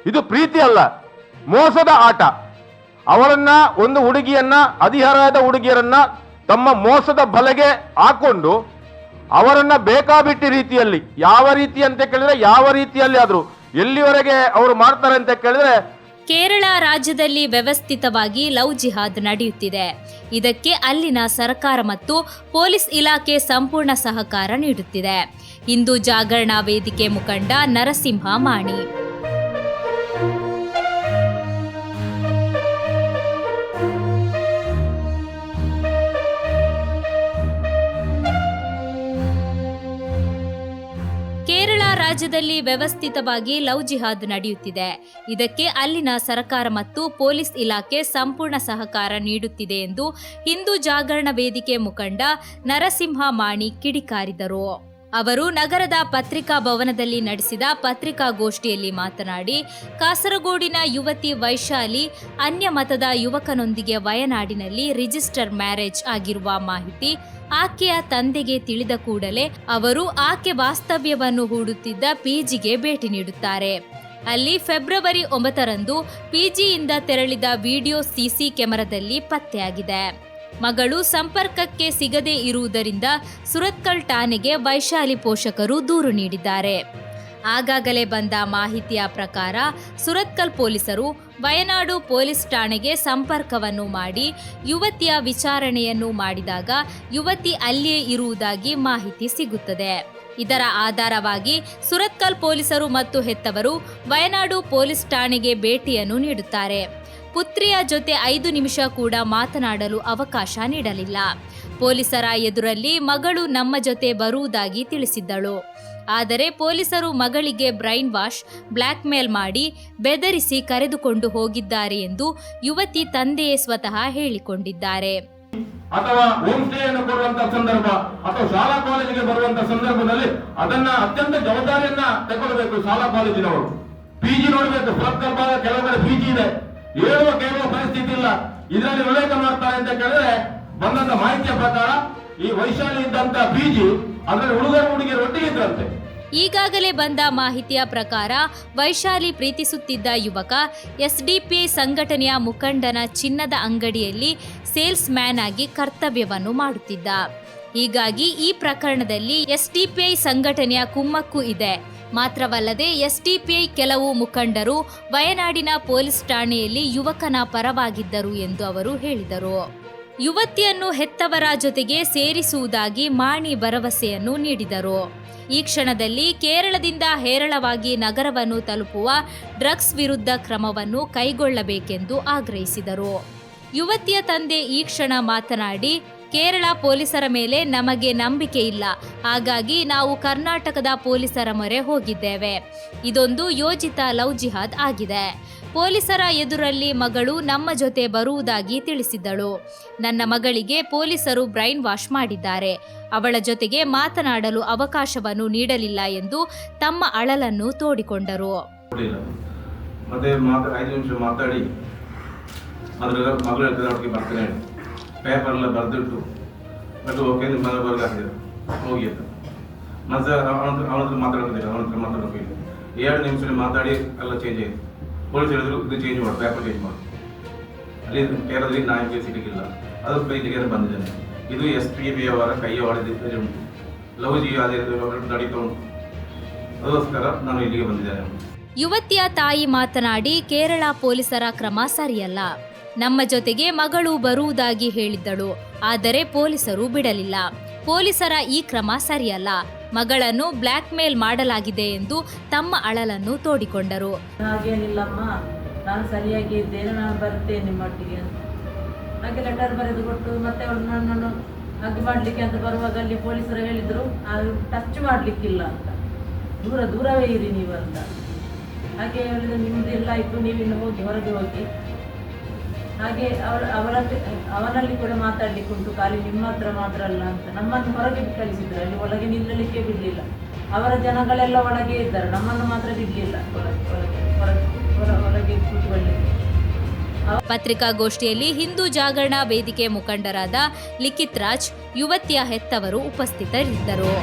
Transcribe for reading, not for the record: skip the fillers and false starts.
ಇದು ಪ್ರೀತಿ ಅಲ್ಲ, ಮೋಸದ ಆಟ. ಅವರನ್ನ, ಒಂದು ಹುಡುಗಿಯನ್ನ, ಹದಿಹರೆಯದ ಹುಡುಗಿಯರನ್ನ ತಮ್ಮ ಮೋಸದ ಬಲೆಗೆ ಹಾಕೊಂಡು ಅವರನ್ನ ಬೇಕಾಬಿಟ್ಟಿ ರೀತಿಯಲ್ಲಿ, ಯಾವ ರೀತಿ ಅಂತ ಕೇಳಿದ್ರೆ ಯಾವ ರೀತಿಯಲ್ಲಿ ಆದ್ರೂ ಎಲ್ಲಿವರೆಗೆ ಅವರು ಮಾಡ್ತಾರೆ ಅಂತ ಕೇಳಿದ್ರೆ. ಕೇರಳ ರಾಜ್ಯದಲ್ಲಿ ವ್ಯವಸ್ಥಿತವಾಗಿ ಲವ್ ಜಿಹಾದ್ ನಡೆಯುತ್ತಿದೆ. ಇದಕ್ಕೆ ಅಲ್ಲಿನ ಸರ್ಕಾರ ಮತ್ತು ಪೊಲೀಸ್ ಇಲಾಖೆ ಸಂಪೂರ್ಣ ಸಹಕಾರ ನೀಡುತ್ತಿದೆ. ಹಿಂದೂ ಜಾಗರಣಾ ವೇದಿಕೆ ಮುಖಂಡ ನರಸಿಂಹ ಮಾಣಿ. ಕೇರಳ ರಾಜ್ಯದಲ್ಲಿ ವ್ಯವಸ್ಥಿತವಾಗಿ ಲವ್ ಜಿಹಾದ್ ನಡೆಯುತ್ತಿದೆ. ಇದಕ್ಕೆ ಅಲ್ಲಿನ ಸರ್ಕಾರ ಮತ್ತು ಪೊಲೀಸ್ ಇಲಾಖೆ ಸಂಪೂರ್ಣ ಸಹಕಾರ ನೀಡುತ್ತಿದೆ ಎಂದು ಹಿಂದೂ ಜಾಗರಣ ವೇದಿಕೆ ಮುಖಂಡ ನರಸಿಂಹ ಮಾಣಿ ಕಿಡಿಕಾರಿದರು. ಅವರು ನಗರದ ಪತ್ರಿಕಾ ಭವನದಲ್ಲಿ ನಡೆಸಿದ ಪತ್ರಿಕಾಗೋಷ್ಠಿಯಲ್ಲಿ ಮಾತನಾಡಿ, ಕಾಸರಗೋಡಿನ ಯುವತಿ ವೈಶಾಲಿ ಅನ್ಯ ಮತದ ಯುವಕನೊಂದಿಗೆ ವಯನಾಡಿನಲ್ಲಿ ರಿಜಿಸ್ಟರ್ ಮ್ಯಾರೇಜ್ ಆಗಿರುವ ಮಾಹಿತಿ ಆಕೆಯ ತಂದೆಗೆ ತಿಳಿದ ಕೂಡಲೇ ಅವರು ಆಕೆ ವಾಸ್ತವ್ಯವನ್ನು ಹೂಡುತ್ತಿದ್ದ ಪಿಜಿಗೆ ಭೇಟಿ ನೀಡುತ್ತಾರೆ. ಅಲ್ಲಿ ಫೆಬ್ರವರಿ 9ರಂದು ಪಿಜಿಯಿಂದ ತೆರಳಿದ ವಿಡಿಯೋ ಸಿಸಿ ಕ್ಯಾಮೆರಾದಲ್ಲಿ ಪತ್ತೆಯಾಗಿದೆ. ಮಗಳು ಸಂಪರ್ಕಕ್ಕೆ ಸಿಗದೇ ಇರುವುದರಿಂದ ಸುರತ್ಕಲ್ ಠಾಣೆಗೆ ವೈಶಾಲಿ ಪೋಷಕರು ದೂರು ನೀಡಿದ್ದಾರೆ. ಆಗಾಗಲೇ ಬಂದ ಮಾಹಿತಿಯ ಪ್ರಕಾರ ಸುರತ್ಕಲ್ ಪೊಲೀಸರು ವಯನಾಡು ಪೊಲೀಸ್ ಠಾಣೆಗೆ ಸಂಪರ್ಕವನ್ನು ಮಾಡಿ ಯುವತಿಯ ವಿಚಾರಣೆಯನ್ನು ಮಾಡಿದಾಗ ಯುವತಿ ಅಲ್ಲಿಯೇ ಇರುವುದಾಗಿ ಮಾಹಿತಿ ಸಿಗುತ್ತದೆ. ಇದರ ಆಧಾರವಾಗಿ ಸುರತ್ಕಲ್ ಪೊಲೀಸರು ಮತ್ತು ಹೆತ್ತವರು ವಯನಾಡು ಪೊಲೀಸ್ ಠಾಣೆಗೆ ಭೇಟಿಯನ್ನು ನೀಡುತ್ತಾರೆ. ಪುತ್ರಿಯ ಜೊತೆ 5 ನಿಮಿಷ ಕೂಡ ಮಾತನಾಡಲು ಅವಕಾಶ ನೀಡಲಿಲ್ಲ. ಪೊಲೀಸರ ಎದುರಲ್ಲಿ ಮಗಳು ನಮ್ಮ ಜೊತೆ ಬರುವುದಾಗಿ ತಿಳಿಸಿದ್ದಳು. ಆದರೆ ಪೊಲೀಸರು ಮಗಳಿಗೆ ಬ್ರೈನ್ ವಾಶ್, ಬ್ಲ್ಯಾಕ್ ಮೇಲ್ ಮಾಡಿ ಬೆದರಿಸಿ ಕರೆದುಕೊಂಡು ಹೋಗಿದ್ದಾರೆ ಎಂದು ಯುವತಿ ತಂದೆಯೇ ಸ್ವತಃ ಹೇಳಿಕೊಂಡಿದ್ದಾರೆ. ಅಥವಾ ಹೋಮ್ ಸ್ಟೇ ಅನ್ನು ಕೊಡುವಂತಹ ಸಂದರ್ಭ ಅಥವಾ ಶಾಲಾ ಕಾಲೇಜಿಗೆ ಬರುವಂತಹ ಸಂದರ್ಭದಲ್ಲಿ ಅದನ್ನ ಅತ್ಯಂತ ಜವಾಬ್ದಾರಿಯನ್ನ ತಗೊಳ್ಬೇಕು. ಶಾಲಾ ಕಾಲೇಜಿನವರು ಪಿಜಿ ನೋಡಬೇಕು. ಸುರತ್ಕಲ್ ಭಾಗ ಕೆಲವು ಕಡೆ ಪಿಜಿ ಇದೆ, ಕೇಳುವ ಪರಿಸ್ಥಿತಿ ಇಲ್ಲ. ಇದರಲ್ಲಿ ಉಲ್ಲೇಖ ಮಾಡ್ತಾರೆ ಅಂತ ಕೇಳಿದ್ರೆ, ಬಂದಂತ ಮಾಹಿತಿಯ ಪ್ರಕಾರ ಈ ವೈಶಾಲಿ ಇದ್ದಂತ ಪಿಜಿ ಅದರಲ್ಲಿ ಹುಡುಗಿಯರು ಒಟ್ಟಿಗೆ ಇದ್ರಂತೆ. ಈಗಾಗಲೇ ಬಂದ ಮಾಹಿತಿಯ ಪ್ರಕಾರ ವೈಶಾಲಿ ಪ್ರೀತಿಸುತ್ತಿದ್ದ ಯುವಕ ಎಸ್ಡಿಪಿಐ ಸಂಘಟನೆಯ ಮುಖಂಡನ ಚಿನ್ನದ ಅಂಗಡಿಯಲ್ಲಿ ಸೇಲ್ಸ್ ಮ್ಯಾನ್ ಆಗಿ ಕರ್ತವ್ಯವನ್ನು ಮಾಡುತ್ತಿದ್ದ. ಹೀಗಾಗಿ ಈ ಪ್ರಕರಣದಲ್ಲಿ ಎಸ್ಡಿಪಿಐ ಸಂಘಟನೆಯ ಕುಮ್ಮಕ್ಕು ಇದೆ. ಮಾತ್ರವಲ್ಲದೆ ಎಸ್ಡಿಪಿಐ ಕೆಲವು ಮುಖಂಡರು ವಯನಾಡಿನ ಪೊಲೀಸ್ ಠಾಣೆಯಲ್ಲಿ ಯುವಕನ ಪರವಾಗಿದ್ದರು ಎಂದು ಅವರು ಹೇಳಿದರು. ಯುವತಿಯನ್ನು ಹೆತ್ತವರ ಜೊತೆಗೆ ಸೇರಿಸುವುದಾಗಿ ಮಾಣಿ ಭರವಸೆಯನ್ನು ನೀಡಿದರು. ಈ ಕ್ಷಣದಲ್ಲಿ ಕೇರಳದಿಂದ ಹೇರಳವಾಗಿ ನಗರವನ್ನು ತಲುಪುವ ಡ್ರಗ್ಸ್ ವಿರುದ್ಧ ಕ್ರಮವನ್ನು ಕೈಗೊಳ್ಳಬೇಕೆಂದು ಆಗ್ರಹಿಸಿದರು. ಯುವತಿಯ ತಂದೆ ಈ ಕ್ಷಣ ಮಾತನಾಡಿ, ಕೇರಳ ಪೊಲೀಸರ ಮೇಲೆ ನಮಗೆ ನಂಬಿಕೆ ಇಲ್ಲ, ಹಾಗಾಗಿ ನಾವು ಕರ್ನಾಟಕದ ಪೊಲೀಸರ ಮೊರೆ ಹೋಗಿದ್ದೇವೆ. ಇದೊಂದು ಯೋಜಿತ ಲವ್ ಜಿಹಾದ್ ಆಗಿದೆ. ಪೊಲೀಸರ ಎದುರಲ್ಲಿ ಮಗಳು ನಮ್ಮ ಜೊತೆ ಬರುವುದಾಗಿ ತಿಳಿಸಿದ್ದಳು. ನನ್ನ ಮಗಳಿಗೆ ಪೊಲೀಸರು ಬ್ರೈನ್ ವಾಶ್ ಮಾಡಿದ್ದಾರೆ. ಅವಳ ಜೊತೆಗೆ ಮಾತನಾಡಲು ಅವಕಾಶವನ್ನು ನೀಡಲಿಲ್ಲ ಎಂದು ತಮ್ಮ ಅಳಲನ್ನು ತೋಡಿಕೊಂಡರು. ಪೇಪರ್ ಎಲ್ಲ ಬರೆದಿಟ್ಟು ಬಟ್ ಓಕೆ ಮನೆ ಬರ್ಗಾಕಿದ್ರು ಹೋಗಿ ಮತ್ತೆ ಅವನ ಮಾತಾಡೋದಿಲ್ಲ. ಅವನ ಹತ್ರ ಮಾತಾಡೋಕಿಲ್ಲ. 2 ನಿಮಿಷದಲ್ಲಿ ಮಾತಾಡಿ ಎಲ್ಲ ಚೇಂಜ್ ಆಯಿತು. ಪೊಲೀಸ್ ಹೇಳಿದ್ರು ಇದು ಚೇಂಜ್ ಮಾಡು, ಪೇಪರ್ ಚೇಂಜ್ ಮಾಡು. ಅಲ್ಲಿ ಕೇರಳದಲ್ಲಿ ನಾಯಿಗೆ ಸಿಗಲಿಲ್ಲ. ಅದು ಕೈಲಿಗೆ ಬಂದಿದ್ದೇನೆ. ಇದು SPB ಅವರ ಕೈಯ ಹೊಡೆದಿದ್ದರೆ ಉಂಟು. ಲವ್ ಜಿಹಾದ್ ನಡೀತಾ ಉಂಟು. ಅದಕ್ಕೋಸ್ಕರ ನಾನು ಇಲ್ಲಿಗೆ ಬಂದಿದ್ದೇನೆ. ಯುವತಿಯ ತಾಯಿ ಮಾತನಾಡಿ, ಕೇರಳ ಪೊಲೀಸರ ಕ್ರಮ ಸರಿಯಲ್ಲ. ನಮ್ಮ ಜೊತೆಗೆ ಮಗಳು ಬರುವುದಾಗಿ ಹೇಳಿದ್ದಳು, ಆದರೆ ಪೊಲೀಸರು ಬಿಡಲಿಲ್ಲ. ಪೊಲೀಸರ ಈ ಕ್ರಮ ಸರಿಯಲ್ಲ. ಮಗಳನ್ನು ಬ್ಲ್ಯಾಕ್ ಮೇಲ್ ಮಾಡಲಾಗಿದೆ ಎಂದು ತಮ್ಮ ಅಳಲನ್ನು ತೋಡಿಕೊಂಡರು. ಹಾಗೇನಿಲ್ಲಮ್ಮ, ನಾನು ಸರಿಯಾಗಿ ಇದ್ದೇನೆ, ನಾನು ಬರ್ತೇನೆ ನಿಮ್ಮೊಟ್ಟಿಗೆ ಅಂತ ಹಾಗೆ ಲೆಟರ್ ಬರೆದು ಕೊಟ್ಟು ಮತ್ತೆ ಅವಳು ನನ್ನನ್ನು ಹಾಗೆ ಮಾಡಲಿಕ್ಕೆ ಅಂತ ಬರುವಾಗ ಅಲ್ಲಿ ಪೊಲೀಸರು ಹೇಳಿದರು, ಟಚ್ ಮಾಡಲಿಕ್ಕಿಲ್ಲ ಅಂತ, ದೂರವೇ ಇರಿ ನೀವು ಅಂತ. ಹಾಗೆ ಹೇಳಿದ್ರು, ನಿಮ್ಮದು ಎಲ್ಲ ಆಯಿತು, ನೀವಿನ್ನು ಹೋಗಿ ಹೊರಗೆ ಹೋಗಿ. ಹಾಗೆ ಅವನಲ್ಲಿ ಕೂಡ ಮಾತಾಡ್ಲಿಕ್ಕೆ ಉಂಟು, ಖಾಲಿ ನಿಮ್ಮ ಹತ್ರ ಮಾತ್ರ ಅಲ್ಲ ಅಂತ ನಮ್ಮನ್ನು ಹೊರಗೆ ಕಳಿಸಿದ್ರು. ಅಲ್ಲಿ ಒಳಗೆ ನಿಲ್ಲಲಿಕ್ಕೆ ಬಿಡಲಿಲ್ಲ. ಅವರ ಜನಗಳೆಲ್ಲ ಒಳಗೆ ಇದ್ದಾರೆ, ನಮ್ಮನ್ನು ಮಾತ್ರ ಬಿಡಲಿಲ್ಲ ಹೊರಗೆ ಕೂತ್ಕೊಳ್ಳಿಕ್ಕೆ. ಪತ್ರಿಕಾಗೋಷ್ಠಿಯಲ್ಲಿ ಹಿಂದೂ ಜಾಗರಣಾ ವೇದಿಕೆ ಮುಖಂಡರಾದ ಲಿಖಿತ್ ರಾಜ್, ಯುವತಿಯ ಹೆತ್ತವರು ಉಪಸ್ಥಿತರಿದ್ದರು.